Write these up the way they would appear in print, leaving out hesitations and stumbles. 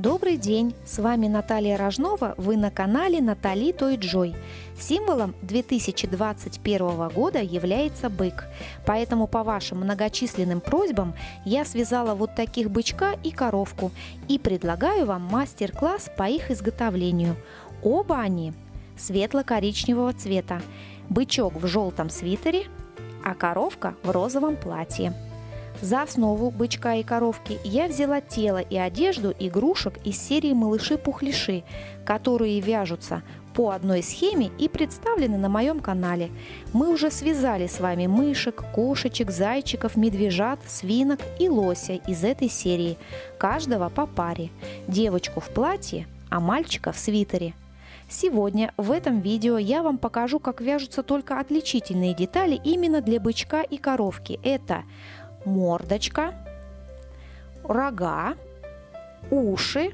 Добрый день! С вами Наталья Рожнова, вы на канале Натали Той Джой. Символом 2021 года является бык, поэтому по вашим многочисленным просьбам я связала вот таких бычка и коровку и предлагаю вам мастер-класс по их изготовлению. Оба они светло-коричневого цвета, бычок в желтом свитере, а коровка в розовом платье. За основу бычка и коровки я взяла тело и одежду игрушек из серии «Малыши-пухляши», которые вяжутся по одной схеме и представлены на моем канале. Мы уже связали с вами мышек, кошечек, зайчиков, медвежат, свинок и лося из этой серии, каждого по паре, девочку в платье, а мальчика в свитере. Сегодня в этом видео я вам покажу, как вяжутся только отличительные детали именно для бычка и коровки. Это мордочка, рога, уши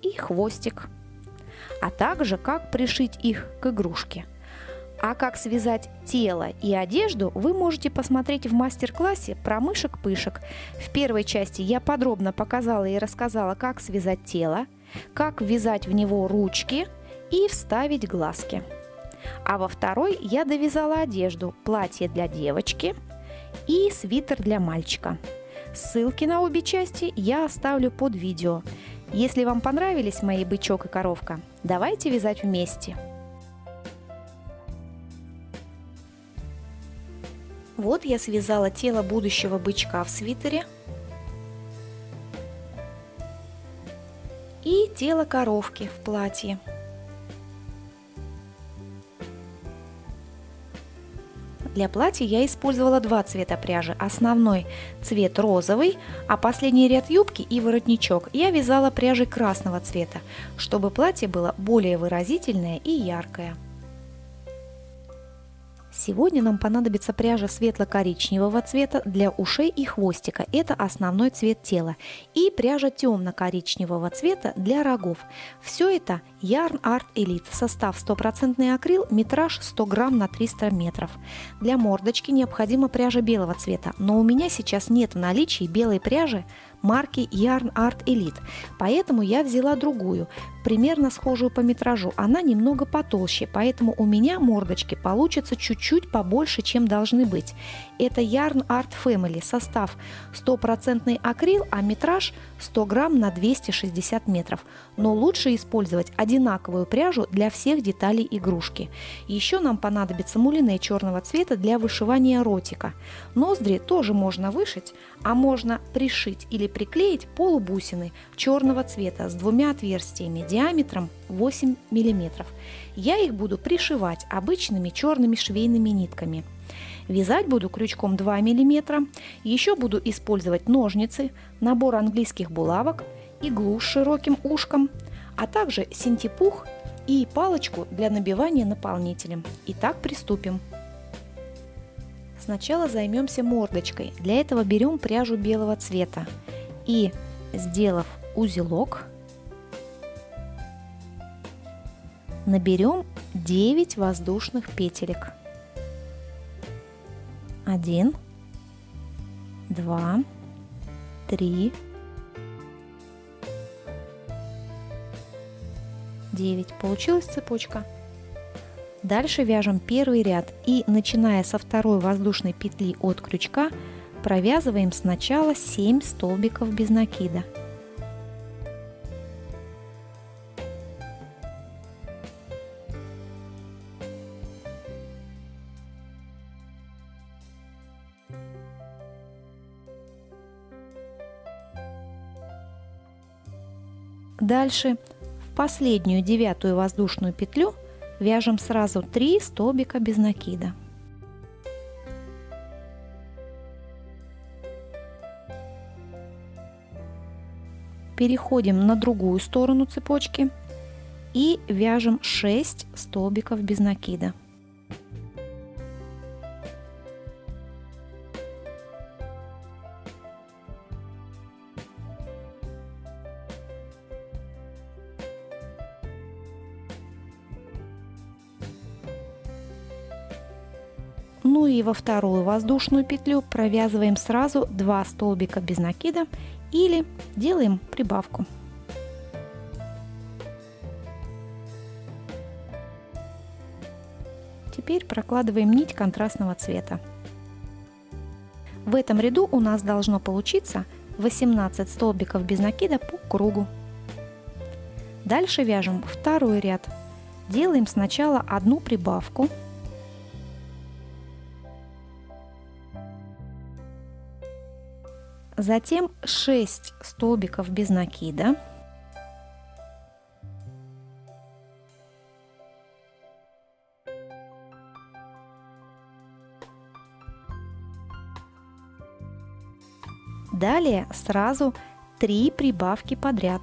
и хвостик, а также как пришить их к игрушке. А как связать тело и одежду вы можете посмотреть в мастер-классе про мышек-пышек. В первой части я подробно показала и рассказала, как связать тело, как ввязать в него ручки и вставить глазки. А во второй я довязала одежду, платье для девочки и свитер для мальчика. Ссылки на обе части я оставлю под видео. Если вам понравились мои бычок и коровка, давайте вязать вместе. Вот я связала тело будущего бычка в свитере и тело коровки в платье. Для платья я использовала два цвета пряжи. Основной цвет розовый, а последний ряд юбки и воротничок я вязала пряжей красного цвета, чтобы платье было более выразительное и яркое. Сегодня нам понадобится пряжа светло-коричневого цвета для ушей и хвостика, это основной цвет тела, и пряжа темно-коричневого цвета для рогов. Все это Yarn Art Elite, состав 100% акрил, метраж 100 грамм на 300 метров. Для мордочки необходима пряжа белого цвета, но у меня сейчас нет в наличии белой пряжи марки Yarn Art Elite, поэтому я взяла другую, примерно схожую по метражу. Она немного потолще, поэтому у меня мордочки получатся чуть-чуть побольше, чем должны быть. Это Yarn Art Family, состав 100% акрил, а метраж 100 грамм на 260 метров. Но лучше использовать одинаковую пряжу для всех деталей игрушки. Еще нам понадобится мулине черного цвета для вышивания ротика. Ноздри тоже можно вышить, а можно пришить или приклеить полубусины черного цвета с двумя отверстиями диаметром 8 мм. Я их буду пришивать обычными черными швейными нитками. Вязать буду крючком 2 мм. Еще буду использовать ножницы, набор английских булавок, иглу с широким ушком, а также синтепух и палочку для набивания наполнителем. Итак, приступим. Сначала займемся мордочкой. Для этого берем пряжу белого цвета и, сделав узелок, наберем 9 воздушных петелек. 1, 2, 3, 9. Получилась цепочка. Дальше вяжем первый ряд и, начиная со второй воздушной петли от крючка, провязываем сначала 7 столбиков без накида. Дальше в последнюю 9-ю воздушную петлю вяжем сразу 3 столбика без накида. Переходим на другую сторону цепочки и вяжем 6 столбиков без накида. Ну и во вторую воздушную петлю провязываем сразу 2 столбика без накида или делаем прибавку. теперь прокладываем нить контрастного цвета. В этом ряду у нас должно получиться 18 столбиков без накида по кругу. Дальше вяжем второй ряд. Делаем сначала одну прибавку. Затем 6 столбиков без накида. Далее сразу 3 прибавки подряд.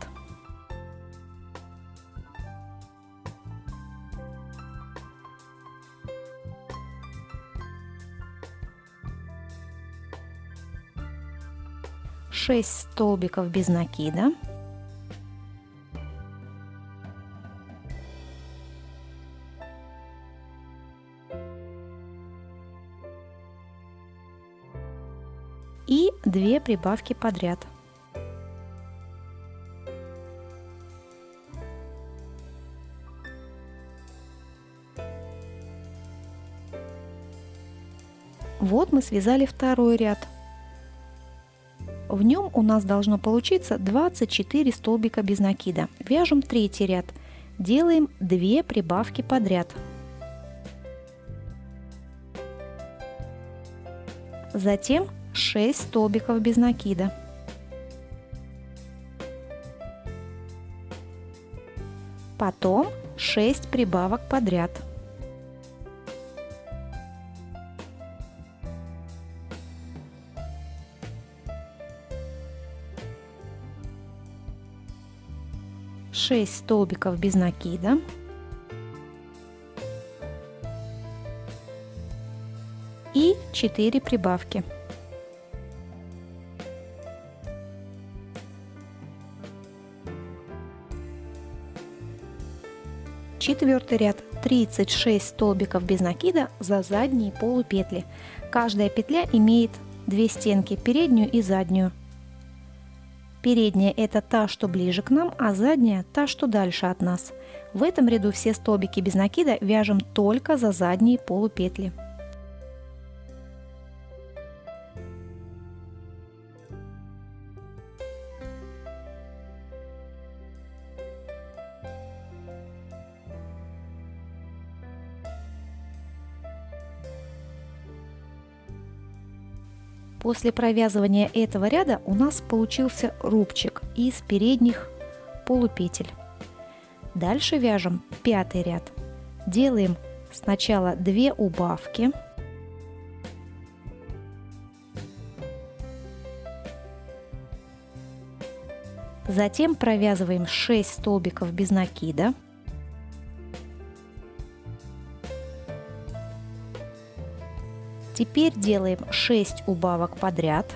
Шесть столбиков без накида. И 2 прибавки подряд. Вот мы связали второй ряд. В нем у нас должно получиться 24 столбика без накида. Вяжем третий ряд. Делаем 2 прибавки подряд. Затем 6 столбиков без накида. Потом 6 прибавок подряд. Шесть столбиков без накида. И 4 прибавки. Четвертый ряд. 36 столбиков без накида за задние полупетли. Каждая петля имеет 2 стенки, переднюю и заднюю. Передняя — это та, что ближе к нам, а задняя — та, что дальше от нас. В этом ряду все столбики без накида вяжем только за задние полупетли. После провязывания этого ряда у нас получился рубчик из передних полупетель. Дальше вяжем пятый ряд. Делаем сначала 2 убавки. Затем провязываем 6 столбиков без накида. Теперь делаем 6 убавок подряд.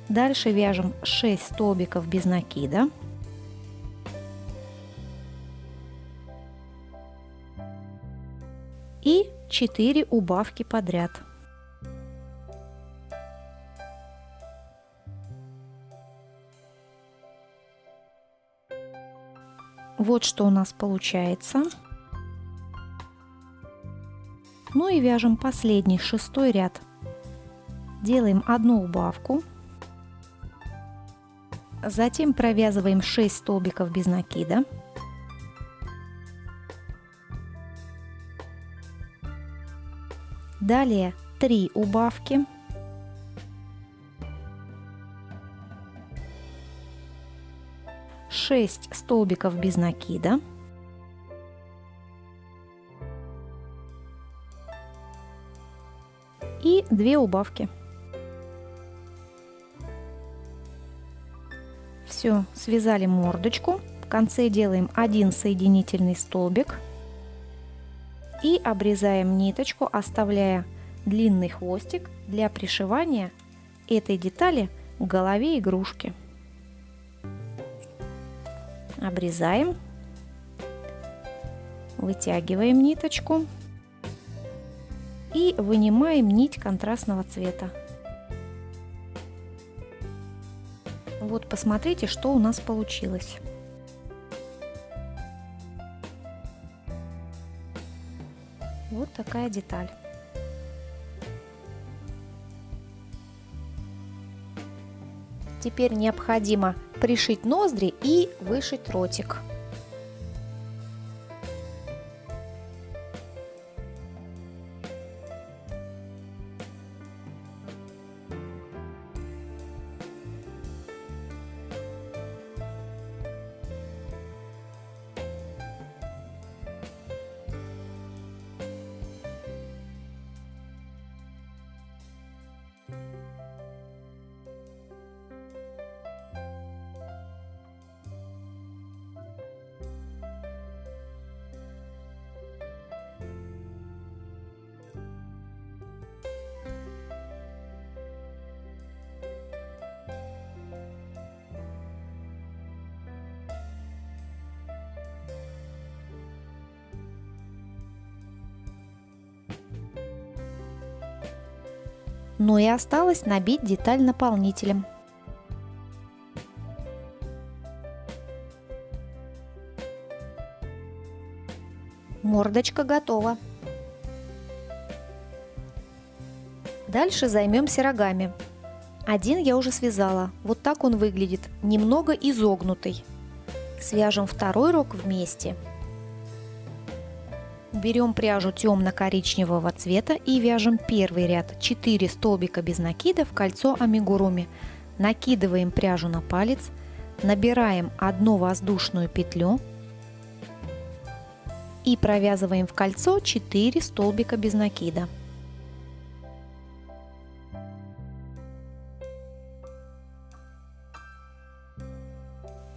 Дальше вяжем 6 столбиков без накида. И 4 убавки подряд. Вот что у нас получается. Ну и вяжем последний, 6-й ряд. Делаем одну убавку. Затем провязываем 6 столбиков без накида. Далее 3 убавки. Шесть столбиков без накида. И 2 убавки. Все, связали мордочку. В конце делаем 1 соединительный столбик. И обрезаем ниточку, оставляя длинный хвостик для пришивания этой детали к голове игрушки. Обрезаем, вытягиваем ниточку и вынимаем нить контрастного цвета. Вот посмотрите, что у нас получилось. Вот такая деталь. Теперь необходимо пришить ноздри и вышить ротик. Ну и осталось набить деталь наполнителем. Мордочка готова. Дальше займемся рогами. Один я уже связала, вот так он выглядит, немного изогнутый. Свяжем второй рог вместе. Берем пряжу темно-коричневого цвета и вяжем первый ряд 4 столбика без накида в кольцо амигуруми. Накидываем пряжу на палец, набираем одну воздушную петлю и провязываем в кольцо 4 столбика без накида.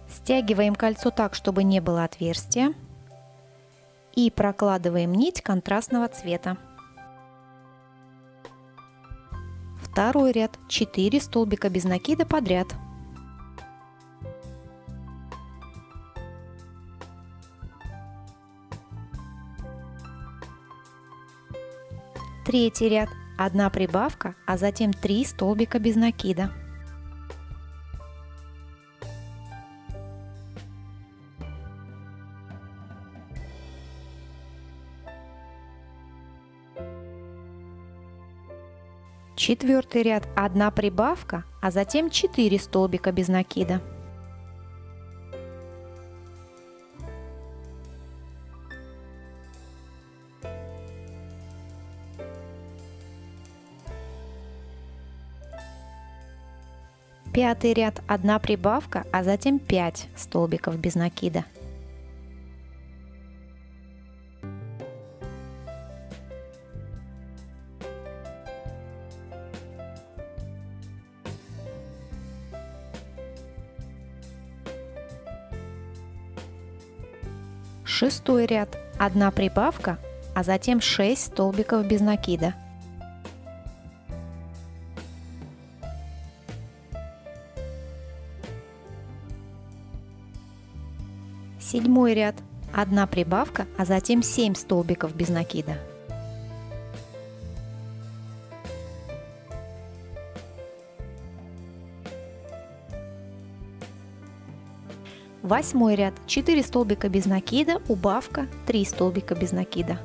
Стягиваем кольцо так, чтобы не было отверстия. И прокладываем нить контрастного цвета. Второй ряд 4 столбика без накида подряд. Третий ряд 1 прибавка, а затем 3 столбика без накида. Четвертый ряд 1 прибавка, а затем 4 столбика без накида. Пятый ряд 1 прибавка, а затем 5 столбиков без накида. Шестой ряд 1 прибавка, а затем 6 столбиков без накида. Седьмой ряд 1 прибавка, а затем 7 столбиков без накида. Восьмой ряд 4 столбика без накида, убавка 3 столбика без накида.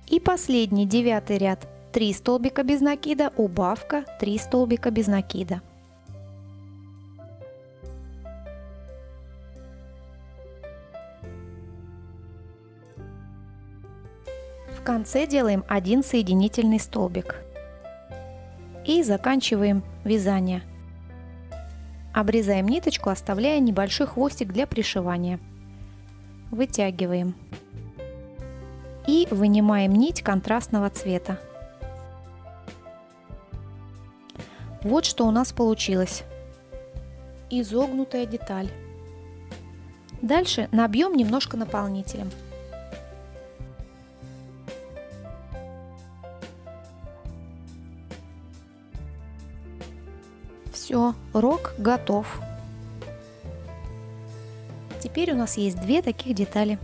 И последний 9 ряд 3 столбика без накида, убавка 3 столбика без накида. В конце делаем 1 соединительный столбик и заканчиваем вязание. Обрезаем ниточку, оставляя небольшой хвостик для пришивания. Вытягиваем и вынимаем нить контрастного цвета. Вот что у нас получилось. Изогнутая деталь. Дальше набьем немножко наполнителем. Все, рог готов. Теперь у нас есть 2 таких детали.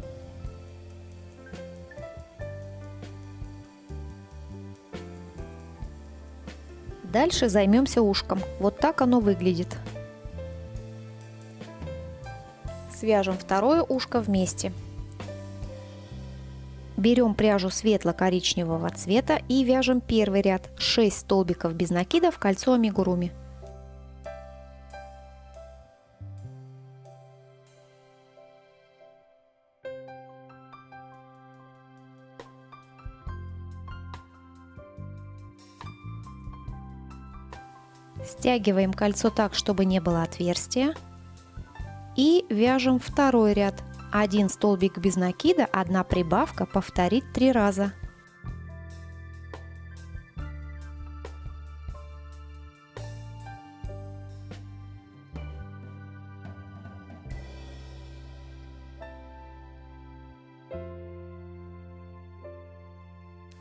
Дальше займемся ушком. Вот так оно выглядит. Свяжем второе ушко вместе. Берем пряжу светло-коричневого цвета и вяжем первый ряд 6 столбиков без накида в кольцо амигуруми. Стягиваем кольцо так, чтобы не было отверстия. И вяжем второй ряд. 1 столбик без накида, 1 прибавка, повторить 3 раза.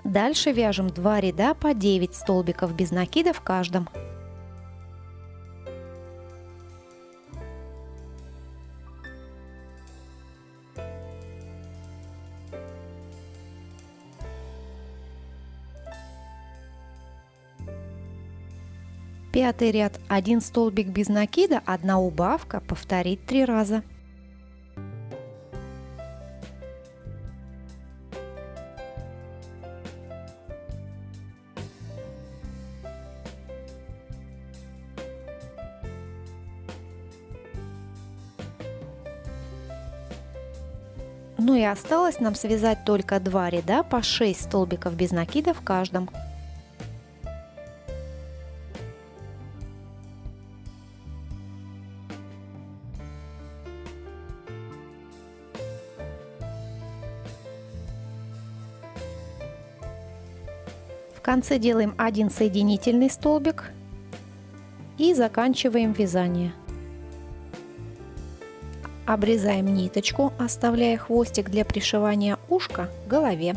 Дальше вяжем 2 ряда по 9 столбиков без накида в каждом. Пятый ряд. 1 столбик без накида, 1 убавка, повторить 3 раза. Ну и осталось нам связать только 2 ряда по 6 столбиков без накида в каждом. В конце делаем 1 соединительный столбик и заканчиваем вязание. Обрезаем ниточку, оставляя хвостик для пришивания ушка к голове.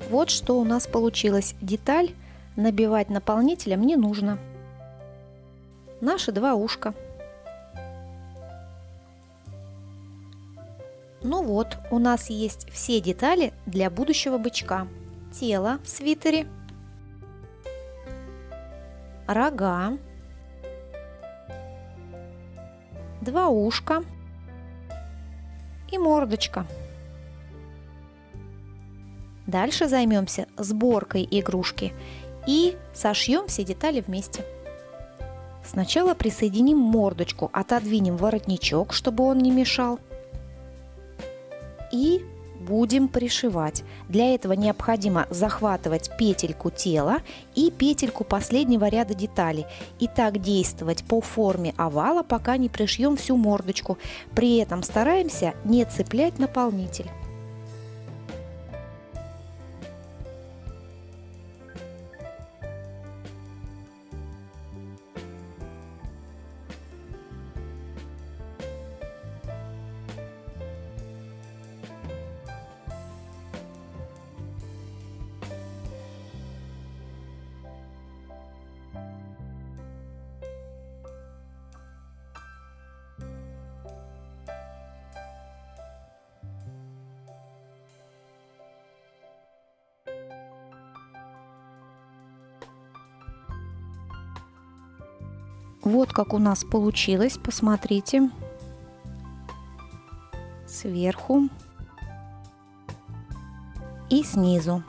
Вот что у нас получилось. Деталь набивать наполнителем не нужно. Наши 2 ушка. Ну вот, у нас есть все детали для будущего бычка. Тело в свитере, рога, 2 ушка и мордочка. Дальше займемся сборкой игрушки и сошьем все детали вместе. Сначала присоединим мордочку, отодвинем воротничок, чтобы он не мешал. И будем пришивать. Для этого необходимо захватывать петельку тела и петельку последнего ряда деталей. И так действовать по форме овала, пока не пришьем всю мордочку. При этом стараемся не цеплять наполнитель. Вот как у нас получилось, посмотрите. Сверху и снизу.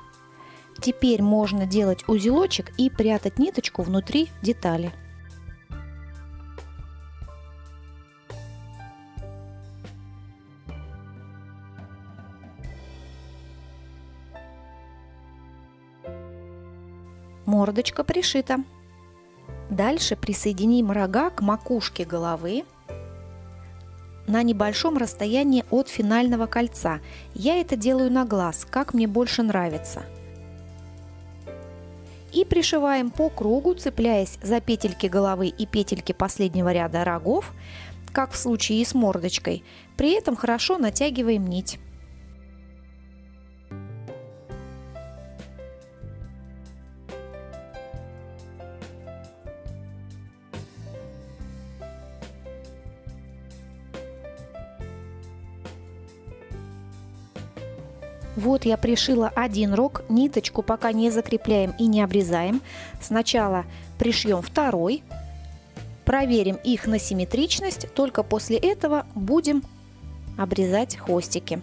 Теперь можно делать узелочек и прятать ниточку внутри детали. Мордочка пришита. Дальше присоединим рога к макушке головы на небольшом расстоянии от финального кольца. Я это делаю на глаз, как мне больше нравится. И пришиваем по кругу, цепляясь за петельки головы и петельки последнего ряда рогов, как в случае и с мордочкой. При этом хорошо натягиваем нить. Вот я пришила один рог, ниточку пока не закрепляем и не обрезаем. Сначала пришьем второй, проверим их на симметричность, только после этого будем обрезать хвостики.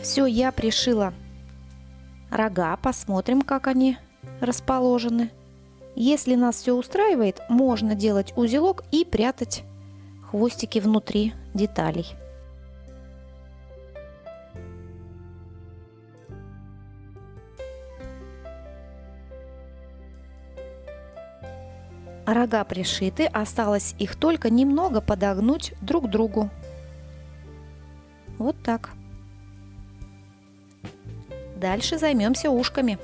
Все, я пришила рога, посмотрим, как они расположены. Если нас все устраивает, можно делать узелок и прятать хвостики внутри деталей. Рога пришиты, осталось их только немного подогнуть друг к другу. Вот так. Дальше займемся ушками.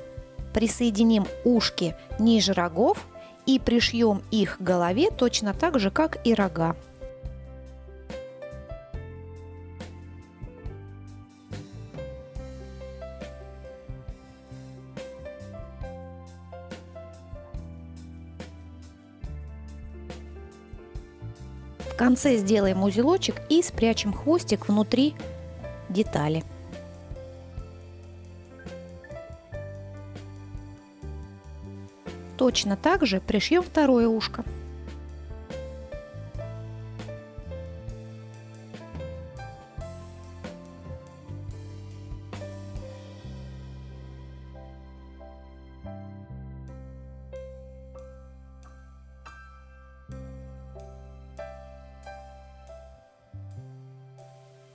Присоединим ушки ниже рогов и пришьем их к голове точно так же, как и рога. В конце сделаем узелочек и спрячем хвостик внутри детали. Точно так же пришьем второе ушко.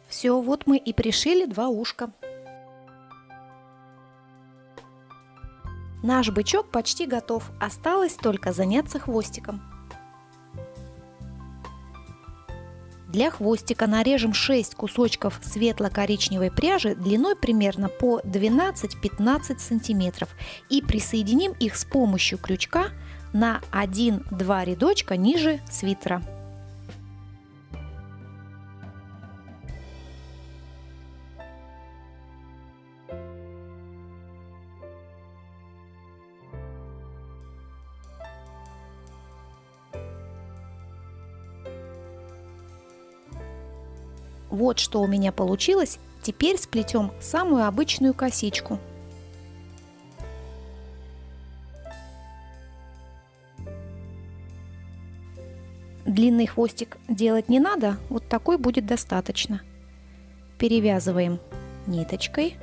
Все, вот мы и пришили два ушка. Наш бычок почти готов, осталось только заняться хвостиком. Для хвостика нарежем 6 кусочков светло-коричневой пряжи длиной примерно по 12-15 сантиметров и присоединим их с помощью крючка на 1-2 рядочка ниже свитера. Вот что у меня получилось. Теперь сплетем самую обычную косичку. Длинный хвостик делать не надо, вот такой будет достаточно. Перевязываем ниточкой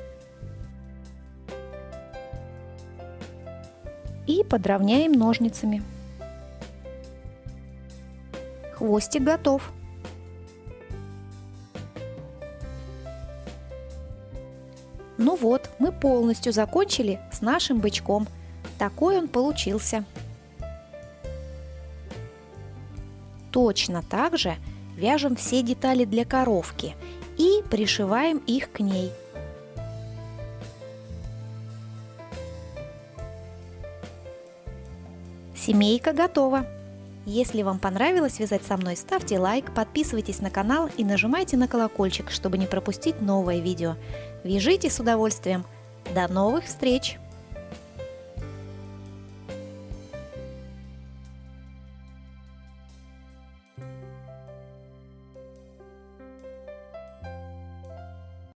и подровняем ножницами. Хвостик готов. Ну вот, мы полностью закончили с нашим бычком. Такой он получился. Точно так же вяжем все детали для коровки и пришиваем их к ней. Семейка готова. Если вам понравилось вязать со мной, ставьте лайк, подписывайтесь на канал и нажимайте на колокольчик, чтобы не пропустить новое видео. Вяжите с удовольствием. До новых встреч!